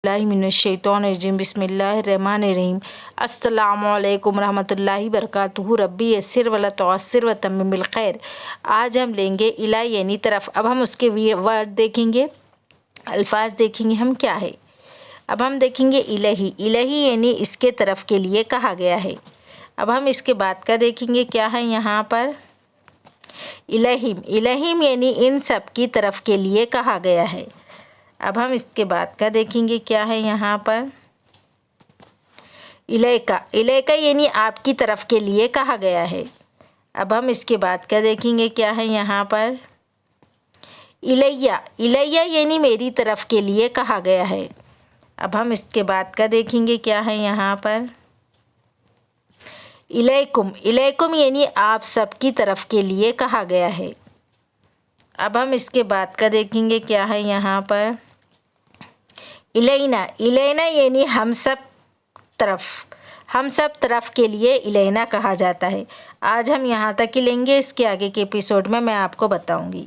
बिस्मिल्लाहिर्रहमानिर्रहीम बिस्मिल्लाहिर्रहमानिर्रहीम अस्सलामुअलैकुम रहमतुल्लाहि बरकातुहू रब्बी यस्सिर वला तुअस्सिर व तम्मिम बिल खैर। आज हम लेंगे इला यानी तरफ। अब हम उसके वर्ड देखेंगे, अल्फाज देखेंगे हम क्या है। अब हम देखेंगे इलही। इलही यानी इसके तरफ के लिए कहा गया है। अब हम इसके बाद का देखेंगे क्या है यहाँ पर। इलहिम। इलहिम यानी इन सब की तरफ के लिए कहा गया है। अब हम इसके बाद का देखेंगे क्या है यहाँ पर। इलेका। इलेका यानी आपकी तरफ के लिए कहा गया है। अब हम इसके बाद का देखेंगे क्या है यहाँ पर। इलैया। इलैया यानी मेरी तरफ के लिए कहा गया है। अब हम इसके बाद का देखेंगे क्या है यहाँ पर। इलैकुम। इलैकुम यानी आप सबकी तरफ के लिए कहा गया है। अब हम इसके बाद का देखेंगे क्या है यहाँ पर। इलैना। इलैना यानी हम सब तरफ के लिए इलैना कहा जाता है। आज हम यहाँ तक ही लेंगे, इसके आगे के एपिसोड में मैं आपको बताऊँगी।